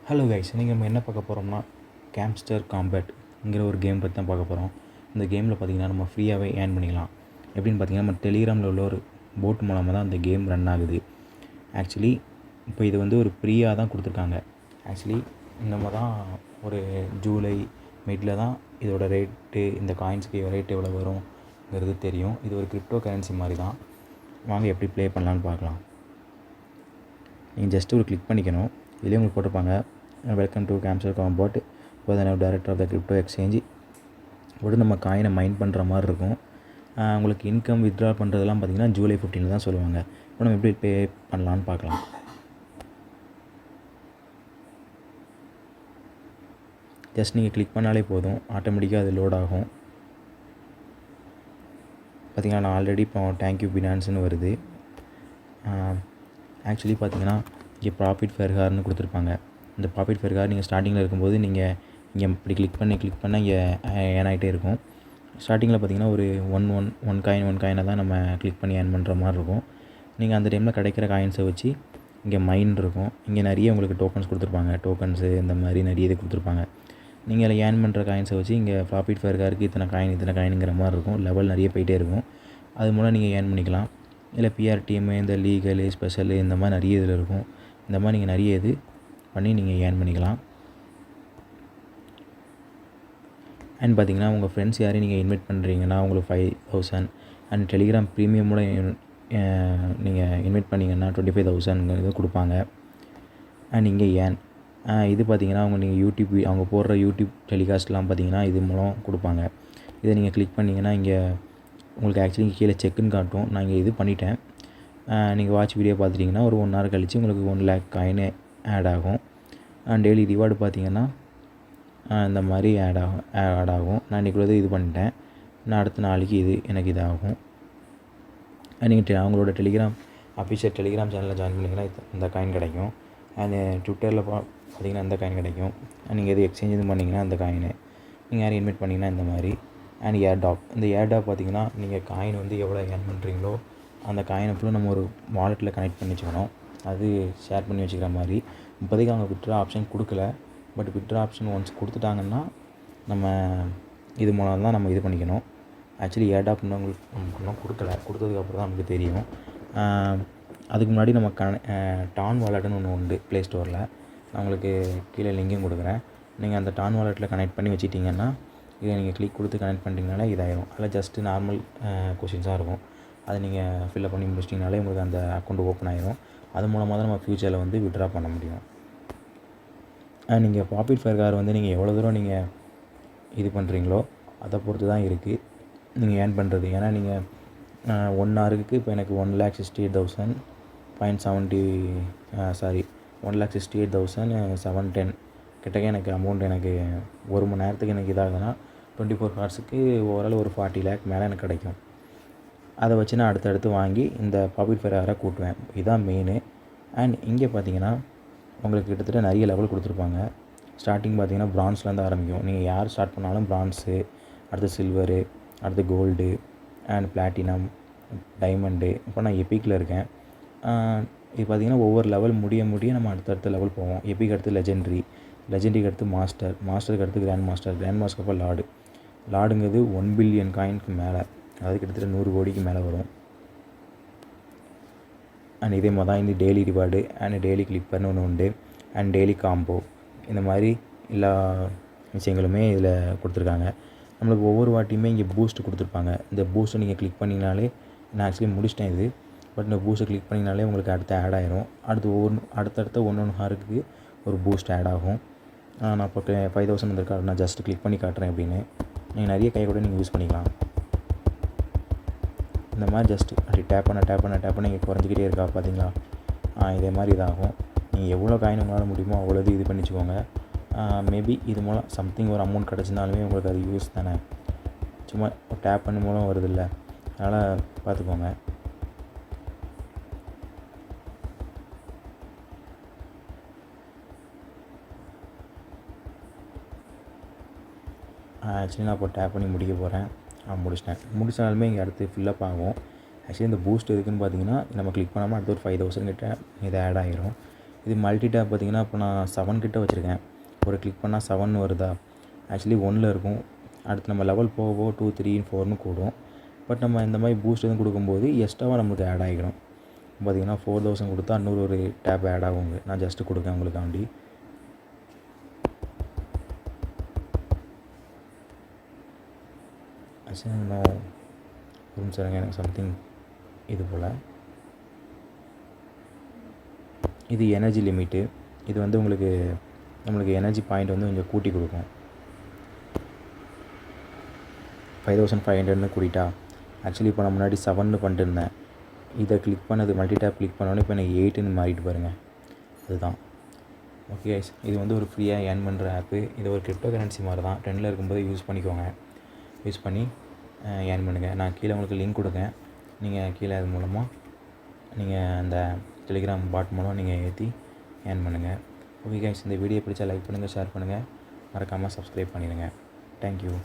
Hello guys, இன்றைக்கி நம்ம என்ன பார்க்க போகிறோம்னா கேம்ஸ்டர் காம்பேட்ங்கிற ஒரு கேம் பற்றி தான் பார்க்க போகிறோம். இந்த கேமில் பார்த்திங்கன்னா நம்ம ஃப்ரீயாகவே ஏர்ன் பண்ணிக்கலாம். எப்படின்னு பார்த்திங்கன்னா நம்ம டெலிகிராமில் உள்ள ஒரு போட் மூலமாக தான் இந்த கேம் ரன் ஆகுது. ஆக்சுவலி இப்போ இது வந்து ஒரு ஃப்ரீயாக தான் கொடுத்துருக்காங்க. ஆக்சுவலி நம்ம தான் ஒரு ஜூலை மிடில் தான் இதோட ரேட்டு, இந்த காயின்ஸுக்கு ரேட் எவ்வளோ வருங்கிறது தெரியும். இது ஒரு கிரிப்டோ கரன்சி மாதிரி தான். வாங்க எப்படி ப்ளே பண்ணலான்னு பார்க்கலாம். நீங்கள் ஜஸ்ட்டு ஒரு கிளிக் பண்ணிக்கணும். இதுலேயே உங்களுக்கு போட்டிருப்பாங்க, welcome to Hamster Kombat director of the crypto exchange போட்டு நம்ம காயினை மைண்ட் பண்ணுற மாதிரி இருக்கும். உங்களுக்கு இன்கம் வித்ட்ரா பண்ணுறதெல்லாம் பார்த்திங்கன்னா ஜூலை 15 தான் சொல்லுவாங்க. இப்போ நம்ம எப்படி பே பண்ணலான்னு பார்க்கலாம். ஜஸ்ட் நீங்கள் கிளிக் பண்ணாலே போதும், ஆட்டோமேட்டிக்காக அது லோட் ஆகும். பார்த்திங்கன்னா நான் ஆல்ரெடி இப்போ தேங்க்யூ பினான்ஸ்னு வருது. ஆக்சுவலி பார்த்திங்கன்னா இங்கே ப்ராஃபிட் ஃபெர்கார்னு கொடுத்துருப்பாங்க. இந்த ப்ராஃபிட் ஃபெர்கார் நீங்கள் ஸ்டார்டிங்கில் இருக்கும்போது நீங்கள் இங்கே இப்படி கிளிக் பண்ண இங்கே ஏர்ன் ஆகிட்டே இருக்கும். ஸ்டார்டிங்கில் பார்த்திங்கன்னா ஒரு ஒன் காயினை தான் நம்ம கிளிக் பண்ணி ஏர்ன் பண்ணுற மாதிரி இருக்கும். நீங்கள் அந்த டைமில் கிடைக்கிற காயின்ஸை வச்சு இங்கே மைண்ட் இருக்கும். இங்கே நிறைய உங்களுக்கு டோக்கன்ஸ் கொடுத்துருப்பாங்க. டோக்கன்ஸு இந்த மாதிரி நிறைய இது கொடுத்துருப்பாங்க. நீங்கள் அதில் ஏர்ன் பண்ணுற காயின்ஸை வச்சு இங்கே ப்ராஃபிட் ஃபெர்காருக்கு இத்தனை காயினுங்கிற மாதிரி இருக்கும். லெவல் நிறைய போயிட்டே இருக்கும். அது மூலம் நீங்கள் ஏர்ன் பண்ணிக்கலாம். இல்லை பிஆர்டிஎம்மு, இந்த லீகலு, ஸ்பெஷலு, இந்த மாதிரி நிறைய இதில் இருக்கும். இந்த மாதிரி நீங்கள் நிறைய இது பண்ணி நீங்கள் ஏர்ன் பண்ணிக்கலாம். அண்ட் பார்த்திங்கன்னா உங்கள் ஃப்ரெண்ட்ஸ் யாரையும் நீங்கள் இன்வைட் பண்ணுறீங்கன்னா உங்களுக்கு 5,000 அண்ட் டெலிகிராம் ப்ரீமியம் கூட நீங்கள் இன்வைட் பண்ணிங்கன்னா 25,000 கொடுப்பாங்க. அண்ட் இங்கே இது பார்த்திங்கன்னா அவங்க போடுற யூடியூப் டெலிகாஸ்ட்லாம் பார்த்திங்கன்னா இது மூலம் கொடுப்பாங்க. இதை நீங்கள் கிளிக் பண்ணிங்கன்னா இங்கே உங்களுக்கு ஆக்சுவலி கீழே செக்குன்னு காட்டும். நான் இங்கே இது பண்ணிட்டேன். நீங்கள் வாட்ச் வீடியோ பார்த்துட்டிங்கன்னா ஒரு 1 hour கழித்து உங்களுக்கு 1 lakh காயின் ஆட் ஆகும். டெய்லி ரிவார்டு பார்த்திங்கன்னா இந்த மாதிரி ஆட் ஆகும். நான் இன்றைக்குள்ளது இது பண்ணிட்டேன். நான் அடுத்த நாளைக்கு எனக்கு இதாகும். நீங்கள் அவங்களோட அஃபிஷியல் டெலிகிராம் சேனலில் ஜாயின் பண்ணிங்கன்னா இந்த காயின் கிடைக்கும். அண்ட் ட்விட்டரில் பார்த்திங்கன்னா இந்த காயின் கிடைக்கும். நீங்கள் எது எக்ஸ்சேஞ்ச் இது பண்ணிங்கன்னா இந்த காயினு நீங்கள் யாரும் இன்வைட் பண்ணிங்கன்னா இந்த மாதிரி. அண்ட் இந்த ஏர்டாப் பார்த்திங்கன்னா நீங்கள் காயின் வந்து எவ்வளோ ஏர்ன் பண்ணுறீங்களோ அந்த காயினை ஃபுல்லாக நம்ம ஒரு வாலெட்டில் கனெக்ட் பண்ணி வச்சுக்கணும். அது ஷேர் பண்ணி வச்சுக்கிற மாதிரி. இப்போதைக்கு அவங்க வித்ட்ரா ஆப்ஷன் கொடுக்கல. பட் வித்ட்ரா ஆப்ஷன் ஒன்ஸ் கொடுத்துட்டாங்கன்னா நம்ம இது மூலம் தான் நம்ம இது பண்ணிக்கணும். ஆக்சுவலி ஏர்டாப் உங்களுக்கு கொடுத்ததுக்கப்புறம் தான் நமக்கு தெரியும். அதுக்கு முன்னாடி நம்ம டான் வாலெட்டுன்னு ஒன்று உண்டு ப்ளே ஸ்டோரில். நான் உங்களுக்கு கீழே லிங்கையும் கொடுக்குறேன். நீங்கள் அந்த டான் வாலெட்டில் கனெக்ட் பண்ணி வச்சுட்டிங்கன்னா இதை நீங்கள் கிளிக் கொடுத்து கனெக்ட் பண்ணிட்டீங்கனாலே இதாயிரும். அதில் ஜஸ்ட்டு நார்மல் கொஷின்ஸாக இருக்கும். அதை நீங்கள் ஃபில்அப் பண்ணி முடிச்சிட்டிங்கனாலே உங்களுக்கு அந்த அக்கௌண்ட் ஓப்பன் ஆகிரும். அது மூலமாக தான் நம்ம ஃப்யூச்சரில் வந்து வித்ட்ரா பண்ண முடியும். நீங்கள் ப்ராஃபிட் ஃபெர்கார் வந்து நீங்கள் எவ்வளோ தூரம் நீங்கள் இது பண்ணுறீங்களோ அதை பொறுத்து தான் இருக்குது நீங்கள் ஏர்ன் பண்ணுறது. ஏன்னா நீங்கள் 1 hourக்கு இப்போ எனக்கு 1,68,710 கிட்டக்க எனக்கு அமௌண்ட் எனக்கு 1 மணி நேரத்துக்கு எனக்கு இதாகுதுன்னா 24 ஹவர்ஸுக்கு ஓவரால் ஒரு 40 lakh மேலே எனக்கு கிடைக்கும். அதை வச்சு நான் அடுத்தடுத்து வாங்கி இந்த ப்ராஃபிட் ஃபெர்காரை கூட்டுவேன். இதுதான் மெயினு. அண்ட் இங்கே பார்த்திங்கன்னா உங்களுக்கு கிட்டத்தட்ட நிறைய லெவல் கொடுத்துருப்பாங்க. ஸ்டார்டிங் பார்த்திங்கன்னா ப்ரான்ஸ்லேருந்து ஆரம்பிக்கும். நீங்கள் யார் ஸ்டார்ட் பண்ணாலும் ப்ரான்ஸு, அடுத்து சில்வரு, அடுத்து கோல்டு அண்ட் பிளாட்டினம், டைமண்டு. இப்போ நான் எபிக்கில் இருக்கேன். இது பார்த்திங்கன்னா ஒவ்வொரு லெவல் முடிய நம்ம அடுத்தடுத்த லெவல் போவோம். எபிக் அடுத்து லெஜெண்டரிக்கு அடுத்து மாஸ்டருக்கு அடுத்து கிராண்ட் மாஸ்டருக்கு அப்புறம் லாடுங்கிறது 1 பில்லியன் காயினுக்கு மேலே, அது கிட்டத்தட்ட 100 கோடிக்கு மேலே வரும். அண்ட் இதே மாதிரி தான் இந்த டெய்லி ரிவார்டு அண்ட் டெய்லி கிளிப்பர்னு ஒன்று உண்டு. அண்ட் டெய்லி காம்போ, இந்த மாதிரி எல்லா விஷயங்களுமே இதில் கொடுத்துருக்காங்க. நம்மளுக்கு ஒவ்வொரு வாட்டியுமே இங்கே பூஸ்ட் கொடுத்துருப்பாங்க. இந்த பூஸ்ட்டை நீங்கள் கிளிக் பண்ணிங்கனாலே, நான் ஆக்சுவலி முடிச்சிட்டேன் இது, பட் இந்த பூஸ்ட்டை கிளிக் பண்ணிங்கனாலே உங்களுக்கு அடுத்து ஆட் ஆயிரும். அடுத்தடுத்த 1 ஹவருக்கு ஒரு பூஸ்ட் ஆட் ஆகும். நான் இப்போ 5,000 வந்திருக்கா, நான் ஜஸ்ட் கிளிக் பண்ணி காட்டுறேன் அப்படின்னு. நீங்கள் நிறைய கை கூட நீங்கள் யூஸ் பண்ணிக்கலாம். இந்த மாதிரி ஜஸ்ட் அப்படி டேப் பண்ண இங்கே குறைஞ்சிக்கிட்டே இருக்கா பார்த்தீங்களா? இதே மாதிரி இதாகும். நீங்கள் எவ்வளோ காயின் உங்களால் முடியுமோ அவ்வளோ இது பண்ணிச்சுக்கோங்க. மேபி இது மூலம் சம்திங் ஒரு அமௌண்ட் கிடச்சினாலுமே உங்களுக்கு அது யூஸ் தானே. சும்மா டேப் பண்ணி மூலம் வருதில்ல, அதனால் பார்த்துக்கோங்க. ஆக்சுவலி நான் இப்போ டேப் பண்ணி முடிக்க போகிறேன். முடிச்சிட்டாலுமே இங்கே அடுத்து ஃபில்லப் ஆகும். ஆக்சுவலி இந்த பூஸ்ட் எதுக்குன்னு பார்த்தீங்கன்னா நம்ம கிளிக் பண்ணாமல் அடுத்து ஒரு 5,000 கிட்ட இது ஆட் ஆகிரும். இது மல்டி டேப் பார்த்திங்கன்னா இப்போ நான் 7 கிட்ட வச்சுருக்கேன். ஒரு கிளிக் பண்ணால் 7 வருதா? ஆக்சுவலி 1ல் இருக்கும். அடுத்து நம்ம லெவல் போக போக 2, 3, 4ன்னு கூடும். பட் நம்ம இந்த மாதிரி பூஸ்ட் எதுவும் கொடுக்கும்போது எக்ஸ்ட்ராவாக நம்மளுக்கு ஆட் ஆகிடும். பார்த்திங்கன்னா 4000 கொடுத்தா இன்னொரு ஒரு டேப் ஆட் ஆகுங்க. நான் ஜஸ்ட்டு கொடுக்கேன் உங்களுக்காண்டி. ஆக்சுவலி இன்னும் ஒரு நிமிஷம் எனக்கு சம்திங் இது போல். இது எனர்ஜி லிமிட்டு. இது வந்து நம்மளுக்கு எனர்ஜி பாயிண்ட் வந்து கொஞ்சம் கூட்டி கொடுக்கும். 5500ன்னு கூட்டிட்டா. ஆக்சுவலி இப்போ நான் முன்னாடி 7ன்னு பண்ணிட்டு இருந்தேன். இதை கிளிக் பண்ணது மல்டி டேப் கிளிக் பண்ணோன்னே இப்போ எனக்கு 8ன்னு மாறிட்டு பாருங்கள். அதுதான். ஓகே கைஸ், இது வந்து ஒரு ஃப்ரீயாக ஏர்ன் பண்ணுற ஆப்பு. இது ஒரு கிரிப்டோ கரன்சி மாதிரி தான். ட்ரெண்டில் இருக்கும்போது யூஸ் பண்ணிக்கோங்க. யூஸ் பண்ணி ஏர்ன் பண்ணுங்கள். நான் கீழே உங்களுக்கு லிங்க் கொடுக்கேன். நீங்கள் கீழே அது மூலமாக நீங்கள் அந்த டெலிகிராம் பாட் மூலம் நீங்கள் ஏற்றி ஏர்ன் பண்ணுங்கள். ஓகே கைஸ், இந்த வீடியோ பிடிச்சா லைக் பண்ணுங்கள், ஷேர் பண்ணுங்கள், மறக்காமல் சப்ஸ்கிரைப் பண்ணிடுங்க. தேங்க்யூ.